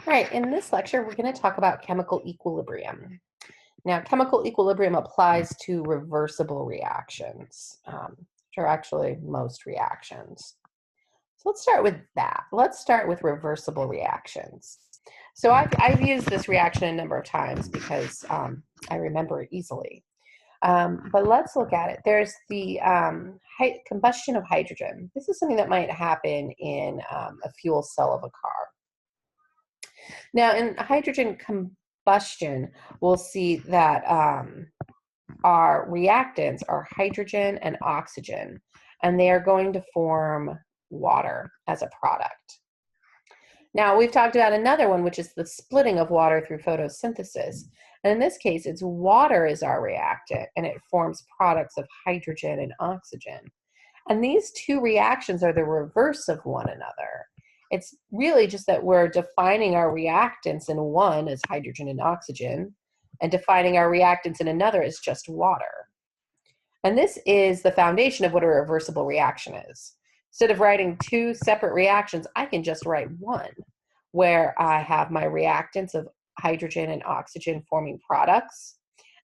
All right, in this lecture, we're going to talk about chemical equilibrium. Now, chemical equilibrium applies to reversible reactions, which are actually most reactions. So let's start with that. Let's start with reversible reactions. So I've used this reaction a number of times because I remember it easily. But let's look at it. There's the combustion of hydrogen. This is something that might happen in a fuel cell of a car. Now, in hydrogen combustion, we'll see that our reactants are hydrogen and oxygen, and they are going to form water as a product. Now, we've talked about another one, which is the splitting of water through photosynthesis. And in this case, it's water is our reactant, and it forms products of hydrogen and oxygen. And these two reactions are the reverse of one another. It's really just that we're defining our reactants in one as hydrogen and oxygen, and defining our reactants in another as just water. And this is the foundation of what a reversible reaction is. Instead of writing two separate reactions, I can just write one, where I have my reactants of hydrogen and oxygen forming products,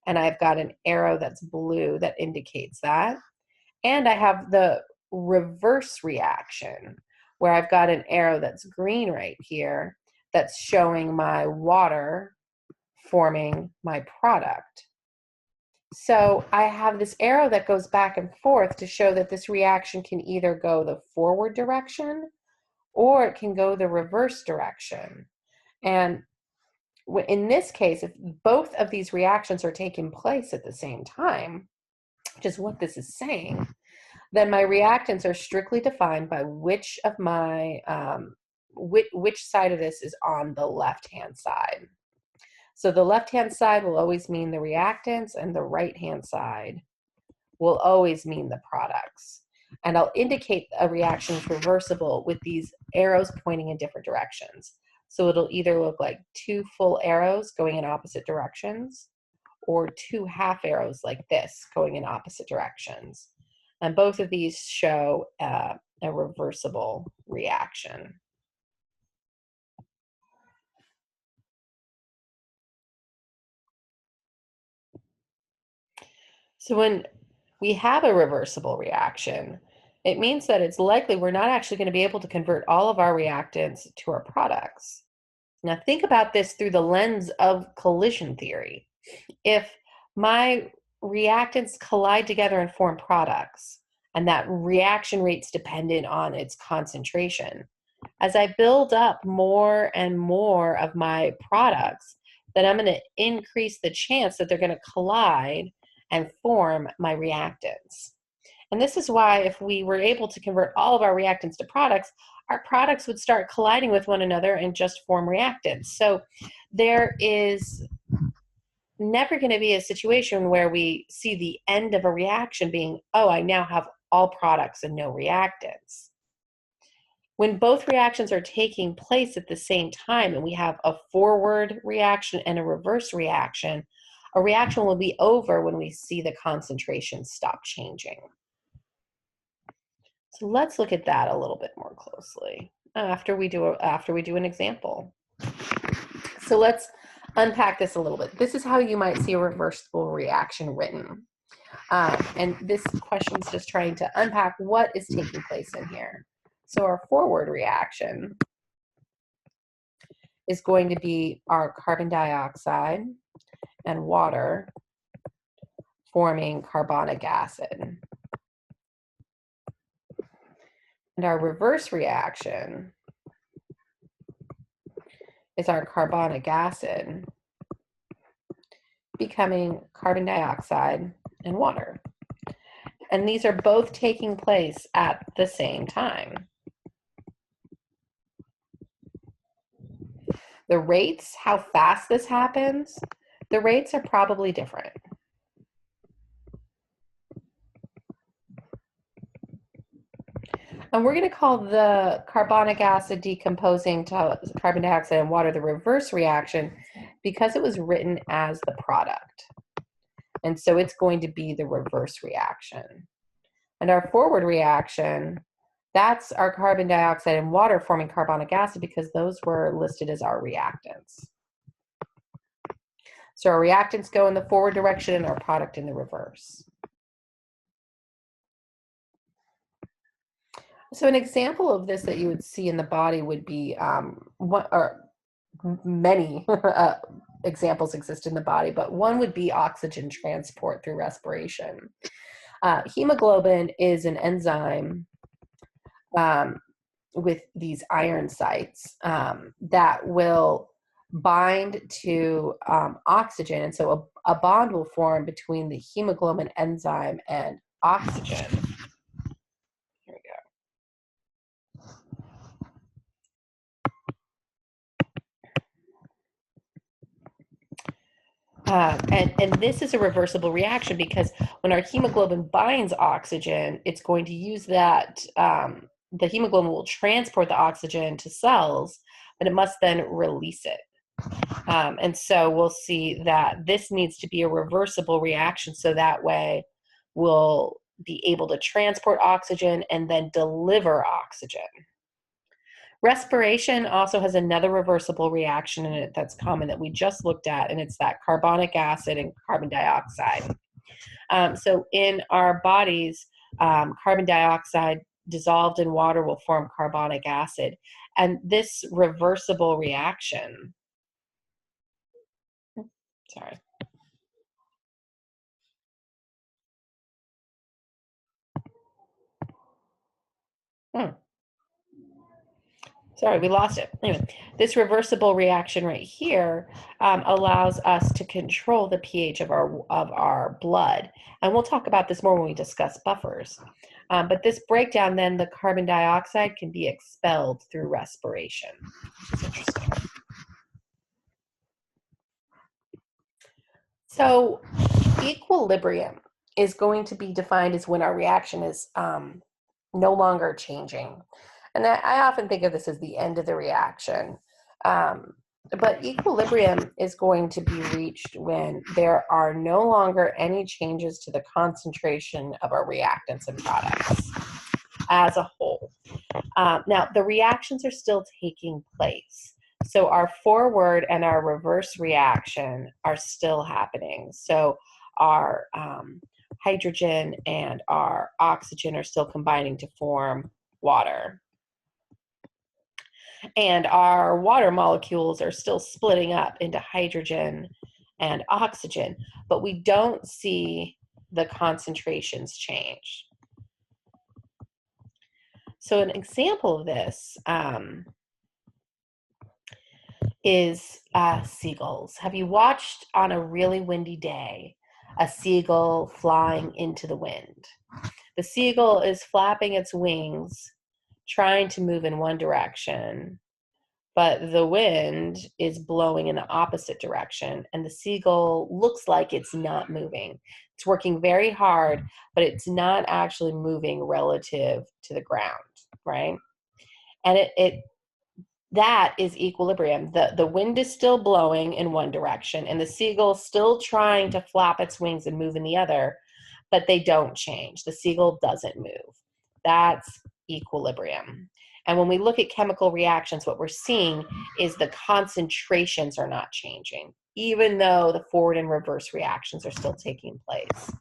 and I've got an arrow that's blue that indicates that. And I have the reverse reaction, where I've got an arrow that's green right here that's showing my water forming my product. So I have this arrow that goes back and forth to show that this reaction can either go the forward direction or it can go the reverse direction. And in this case, if both of these reactions are taking place at the same time, which is what this is saying, then my reactants are strictly defined by which of my, which side of this is on the left-hand side. So the left-hand side will always mean the reactants, and the right-hand side will always mean the products. And I'll indicate a reaction is reversible with these arrows pointing in different directions. So it'll either look like two full arrows going in opposite directions, or two half arrows like this going in opposite directions. And both of these show a reversible reaction. So when we have a reversible reaction, it means that it's likely we're not actually going to be able to convert all of our reactants to our products. Now think about this through the lens of collision theory. If my reactants collide together and form products, and that reaction rate's dependent on its concentration, as I build up more and more of my products, then I'm going to increase the chance that they're going to collide and form my reactants. And this is why if we were able to convert all of our reactants to products, our products would start colliding with one another and just form reactants. So there is never going to be a situation where we see the end of a reaction being, oh, I now have all products and no reactants. When both reactions are taking place at the same time and we have a forward reaction and a reverse reaction, a reaction will be over when we see the concentration stop changing. So let's look at that a little bit more closely after we do an example. So let's unpack this a little bit. This is how you might see a reversible reaction written. And this question is just trying to unpack what is taking place in here. So our forward reaction is going to be our carbon dioxide and water forming carbonic acid. And our reverse reaction is our carbonic acid becoming carbon dioxide and water. And these are both taking place at the same time. The rates, how fast this happens, the rates are probably different. And we're going to call the carbonic acid decomposing to carbon dioxide and water the reverse reaction because it was written as the product. And so it's going to be the reverse reaction. And our forward reaction That's our carbon dioxide and water forming carbonic acid because those were listed as our reactants. So our reactants go in the forward direction and our product in the reverse. So an example of this that you would see in the body would be many examples exist in the body, but one would be oxygen transport through respiration. Hemoglobin is an enzyme with these iron sites that will bind to oxygen. And so a bond will form between the hemoglobin enzyme and oxygen. Here we go. And this is a reversible reaction because when our hemoglobin binds oxygen, it's going to use that, the hemoglobin will transport the oxygen to cells, but it must then release it. And so we'll see that this needs to be a reversible reaction so that way we'll be able to transport oxygen and then deliver oxygen. Respiration also has another reversible reaction in it that's common that we just looked at, and it's that carbonic acid and carbon dioxide. So in our bodies, carbon dioxide dissolved in water will form carbonic acid. And this reversible reaction, sorry. Sorry, we lost it. Anyway, this reversible reaction right here allows us to control the pH of our blood. And we'll talk about this more when we discuss buffers. But this breakdown, then the carbon dioxide can be expelled through respiration. It's interesting. So equilibrium is going to be defined as when our reaction is no longer changing. And I often think of this as the end of the reaction. But equilibrium is going to be reached when there are no longer any changes to the concentration of our reactants and products as a whole. Now, the reactions are still taking place. So our forward and our reverse reaction are still happening. So our hydrogen and our oxygen are still combining to form water. And our water molecules are still splitting up into hydrogen and oxygen, but we don't see the concentrations change. So an example of this is seagulls. Have you watched on a really windy day a seagull flying into the wind? The seagull is flapping its wings, trying to move in one direction, but the wind is blowing in the opposite direction, and the seagull looks like it's not moving. It's working very hard, but it's not actually moving relative to the ground, right? And that is equilibrium. The wind is still blowing in one direction, and the seagull is still trying to flap its wings and move in the other, but they don't change. The seagull doesn't move. That's equilibrium. And when we look at chemical reactions, what we're seeing is the concentrations are not changing, even though the forward and reverse reactions are still taking place.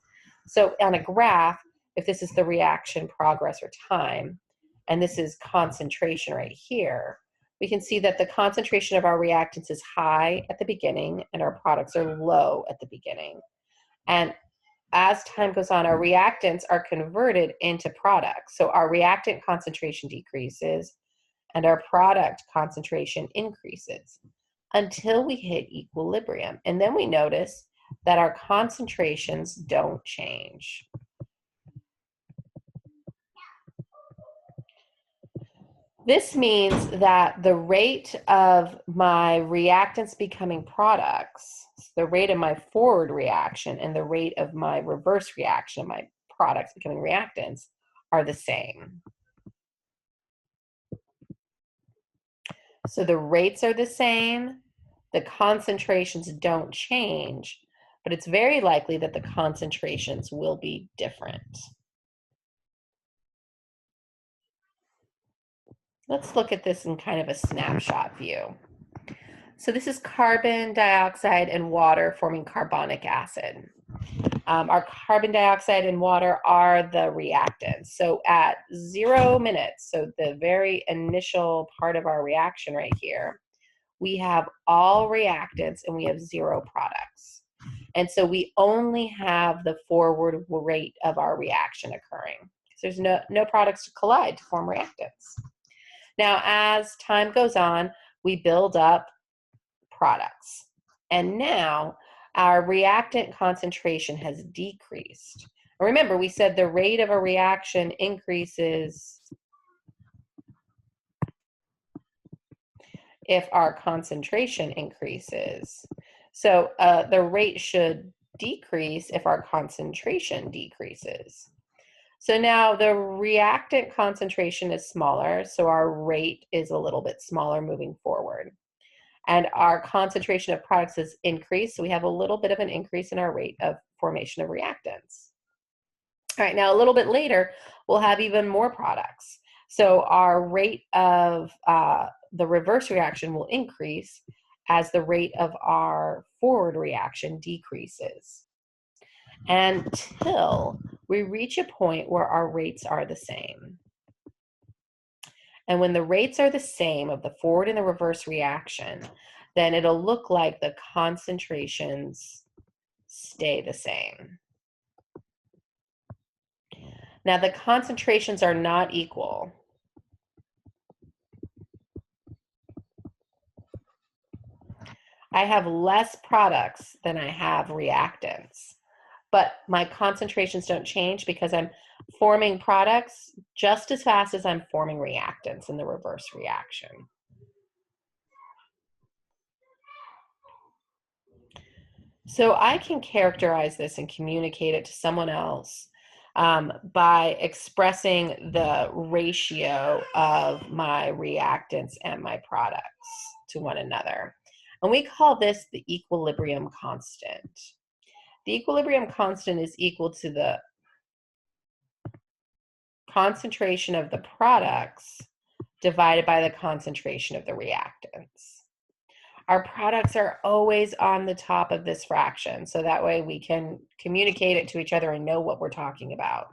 So on a graph, if this is the reaction progress or time, and this is concentration right here, we can see that the concentration of our reactants is high at the beginning and our products are low at the beginning. And as time goes on, our reactants are converted into products. So our reactant concentration decreases and our product concentration increases until we hit equilibrium. And then we notice that our concentrations don't change. This means that the rate of my reactants becoming products, the rate of my forward reaction and the rate of my reverse reaction of my products becoming reactants are the same. So the rates are the same, the concentrations don't change, but it's very likely that the concentrations will be different. Let's look at this in kind of a snapshot view. So this is carbon dioxide and water forming carbonic acid. Our carbon dioxide and water are the reactants. So at 0 minutes, so the very initial part of our reaction right here, we have all reactants and we have 0 products. And so we only have the forward rate of our reaction occurring. There's no products to collide to form reactants. Now, as time goes on, we build up products. And now our reactant concentration has decreased. Remember, we said the rate of a reaction increases if our concentration increases. So the rate should decrease if our concentration decreases. So now the reactant concentration is smaller, so our rate is a little bit smaller moving forward. And our concentration of products has increased, so we have a little bit of an increase in our rate of formation of reactants. All right, now a little bit later, we'll have even more products. So our rate of the reverse reaction will increase as the rate of our forward reaction decreases, until we reach a point where our rates are the same. And when the rates are the same of the forward and the reverse reaction, then it'll look like the concentrations stay the same. Now the concentrations are not equal. I have less products than I have reactants, but my concentrations don't change because I'm forming products just as fast as I'm forming reactants in the reverse reaction. So I can characterize this and communicate it to someone else by expressing the ratio of my reactants and my products to one another. And we call this the equilibrium constant. The equilibrium constant is equal to the concentration of the products divided by the concentration of the reactants. Our products are always on the top of this fraction, so that way we can communicate it to each other and know what we're talking about.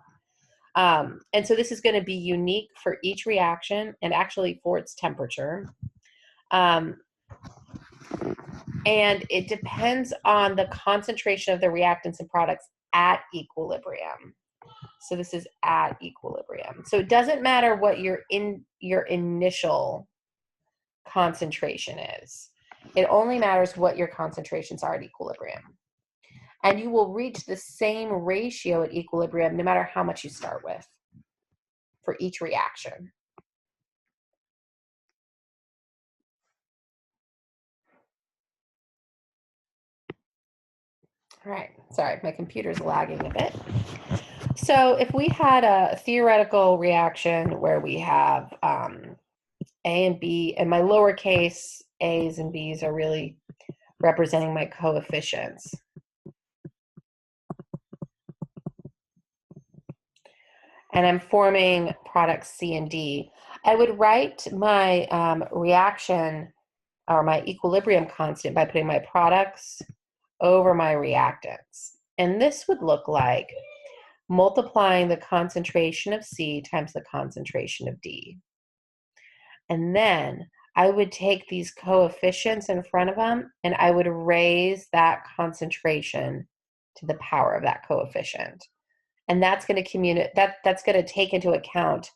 And so this is going to be unique for each reaction and actually for its temperature. And it depends on the concentration of the reactants and products at equilibrium. So this is at equilibrium. So it doesn't matter what your initial concentration is. It only matters what your concentrations are at equilibrium. And you will reach the same ratio at equilibrium no matter how much you start with for each reaction. All right, sorry, my computer's lagging a bit. So if we had a theoretical reaction where we have A and B, and my lowercase a's and b's are really representing my coefficients. And I'm forming products C and D, I would write my reaction or my equilibrium constant by putting my products over my reactants. And this would look like multiplying the concentration of C times the concentration of D. And then I would take these coefficients in front of them and I would raise that concentration to the power of that coefficient. And that's going to that's going to take into account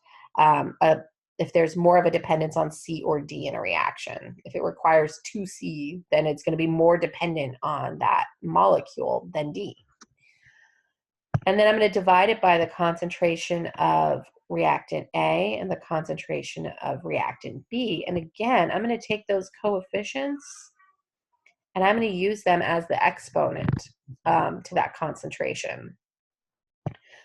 if there's more of a dependence on C or D in a reaction. If it requires 2C, then it's going to be more dependent on that molecule than D. And then I'm going to divide it by the concentration of reactant A and the concentration of reactant B. And again, I'm going to take those coefficients and I'm going to use them as the exponent to that concentration.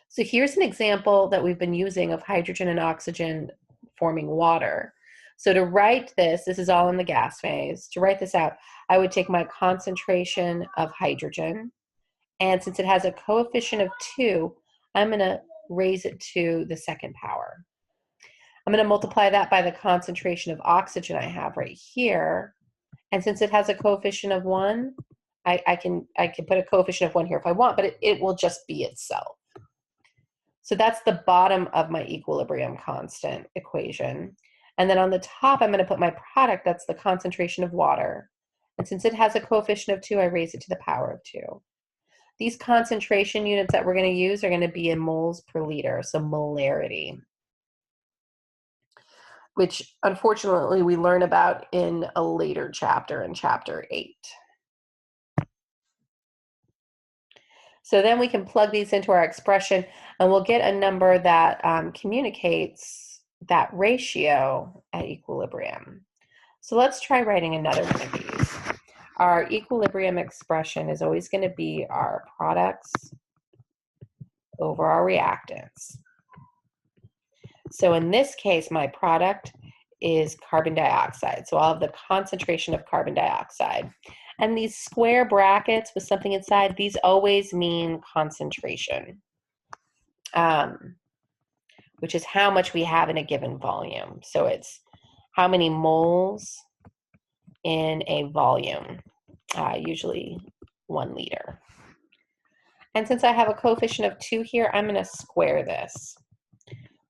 So here's an example that we've been using of hydrogen and oxygen forming water. So to write this is all in the gas phase. To write this out, I would take my concentration of hydrogen, and since it has a coefficient of 2, I'm going to raise it to the second power. I'm going to multiply that by the concentration of oxygen I have right here. And since it has a coefficient of 1, I can put a coefficient of 1 here if I want, but it will just be itself. So that's the bottom of my equilibrium constant equation. And then on the top, I'm going to put my product. That's the concentration of water. And since it has a coefficient of 2, I raise it to the power of 2. These concentration units that we're going to use are going to be in moles per liter, so molarity, which unfortunately we learn about in a later chapter, in chapter 8. So then we can plug these into our expression and we'll get a number that communicates that ratio at equilibrium. So let's try writing another one of these. Our equilibrium expression is always going to be our products over our reactants. So in this case, my product is carbon dioxide. So I'll have the concentration of carbon dioxide. And these square brackets with something inside, these always mean concentration, which is how much we have in a given volume. So it's how many moles in a volume, usually 1 liter. And since I have a coefficient of 2 here, I'm going to square this.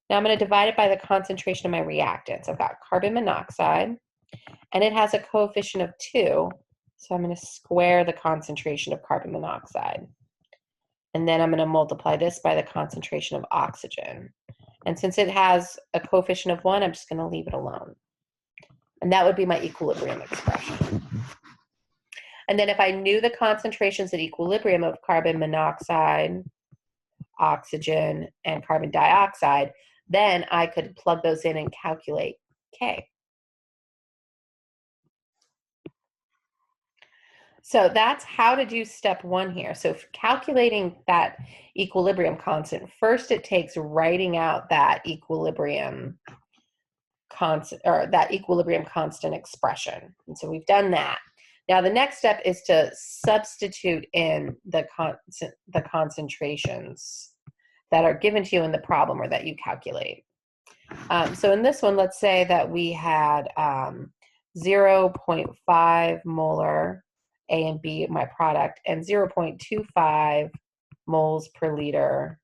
Now I'm going to divide it by the concentration of my reactants. I've got carbon monoxide, and it has a coefficient of 2, so I'm going to square the concentration of carbon monoxide. And then I'm going to multiply this by the concentration of oxygen. And since it has a coefficient of 1, I'm just going to leave it alone. And that would be my equilibrium expression. And then if I knew the concentrations at equilibrium of carbon monoxide, oxygen, and carbon dioxide, then I could plug those in and calculate K. So that's how to do step 1 here. So calculating that equilibrium constant, first it takes writing out that equilibrium constant, or that equilibrium constant expression. And so we've done that. Now the next step is to substitute in the concentrations that are given to you in the problem or that you calculate. So in this one, let's say that we had 0.5 molar A and B, my product, and 0.25 moles per liter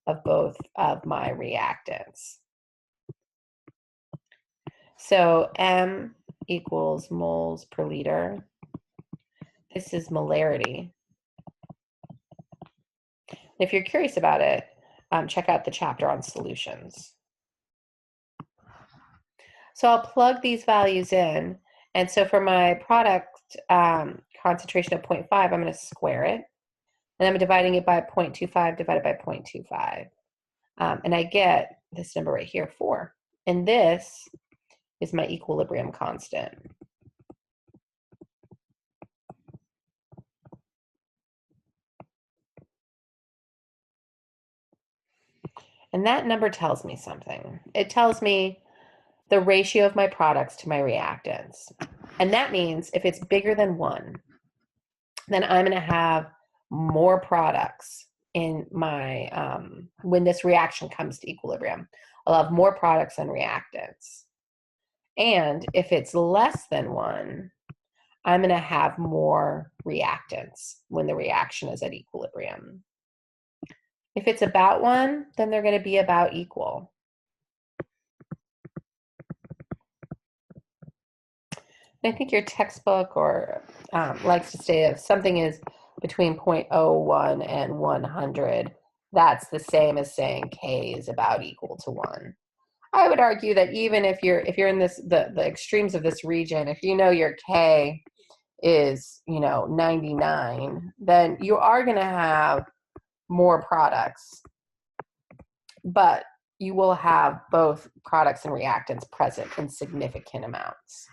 of both of my reactants. So M equals moles per liter. This is molarity. If you're curious about it, check out the chapter on solutions. So I'll plug these values in. And so for my product concentration of 0.5, I'm going to square it. And I'm dividing it by 0.25 divided by 0.25. And I get this number right here, 4. And this is my equilibrium constant. And that number tells me something. It tells me the ratio of my products to my reactants. And that means if it's bigger than 1, then I'm going to have more products in my, when this reaction comes to equilibrium. I'll have more products than reactants. And if it's less than 1, I'm going to have more reactants when the reaction is at equilibrium. If it's about 1, then they're going to be about equal. I think your textbook or likes to say if something is between 0.01 and 100, that's the same as saying K is about equal to 1. I would argue that even if you're in this the extremes of this region, if you know your K is 99, then you are going to have more products, but you will have both products and reactants present in significant amounts.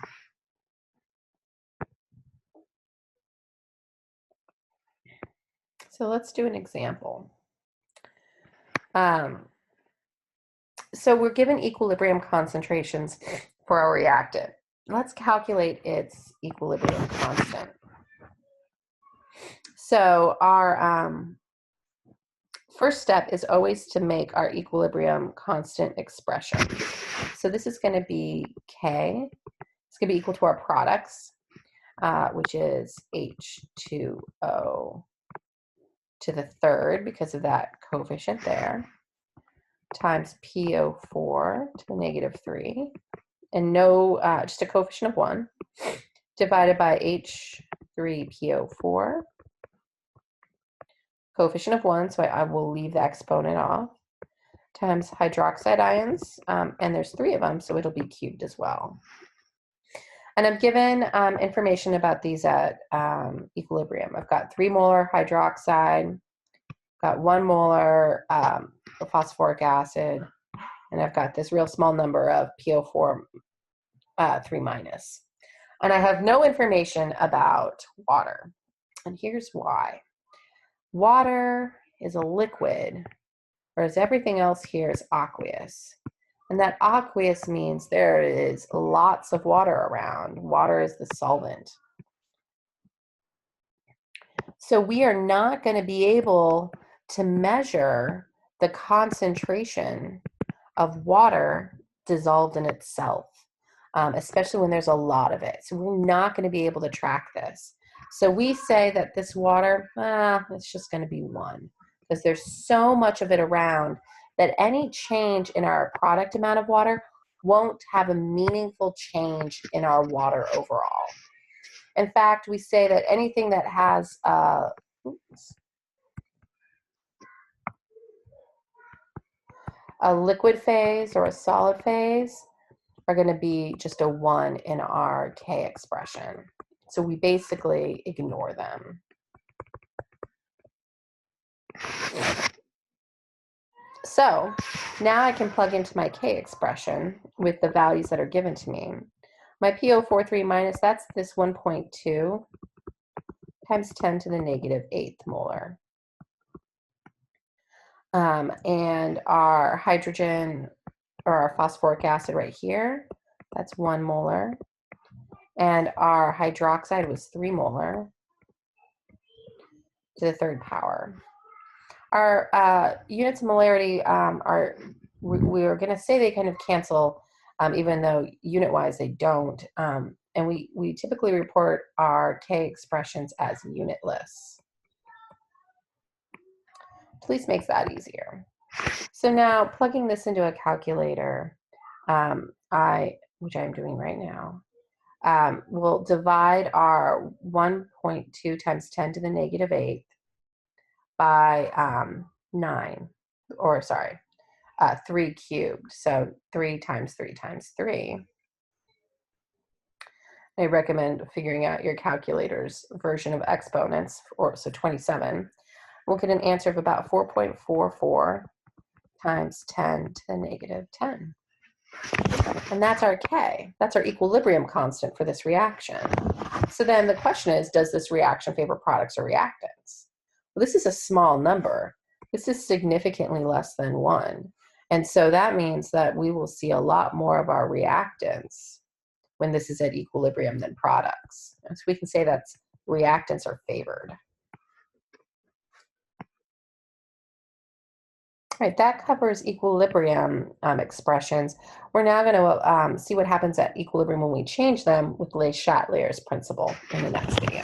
So let's do an example. So we're given equilibrium concentrations for our reactant. Let's calculate its equilibrium constant. So our first step is always to make our equilibrium constant expression. So this is going to be K. It's going to be equal to our products, which is H2O to the third because of that coefficient there, times PO4 to the negative 3, and no, just a coefficient of 1, divided by H3PO4, coefficient of 1, so I will leave the exponent off, times hydroxide ions, and there's 3 of them, so it'll be cubed as well. And I'm given information about these at equilibrium. I've got 3 molar hydroxide, got 1 molar of phosphoric acid, and I've got this real small number of PO4 3 minus. And I have no information about water. And here's why. Water is a liquid, whereas everything else here is aqueous. And that aqueous means there is lots of water around. Water is the solvent. So we are not going to be able to measure the concentration of water dissolved in itself, especially when there's a lot of it. So we're not going to be able to track this. So we say that this water, it's just going to be 1, because there's so much of it around that any change in our product amount of water won't have a meaningful change in our water overall. In fact, we say that anything that has a liquid phase or a solid phase are going to be just a 1 in our K expression. So we basically ignore them. So now I can plug into my K expression with the values that are given to me. My PO43 minus, that's this 1.2 times 10 to the negative 8th molar. And our hydrogen, or our phosphoric acid right here, that's 1 molar. And our hydroxide was 3 molar to the 3rd power. Our units of molarity we're going to say they kind of cancel, even though unit-wise they don't. And we typically report our K expressions as unitless. Please make that easier. So now plugging this into a calculator, which I'm doing right now, we'll divide our 1.2 times 10 to the negative 8th by 9, or sorry, 3 cubed. So 3 times 3 times 3. I recommend figuring out your calculator's version of exponents, so 27. We'll get an answer of about 4.44 times 10 to the negative 10. And that's our K. That's our equilibrium constant for this reaction. So then the question is, does this reaction favor products or reactants? Well, this is a small number. This is significantly less than 1. And so that means that we will see a lot more of our reactants when this is at equilibrium than products. And so we can say that reactants are favored. All right, that covers equilibrium expressions. We're now going to see what happens at equilibrium when we change them with Le Chatelier's principle in the next video.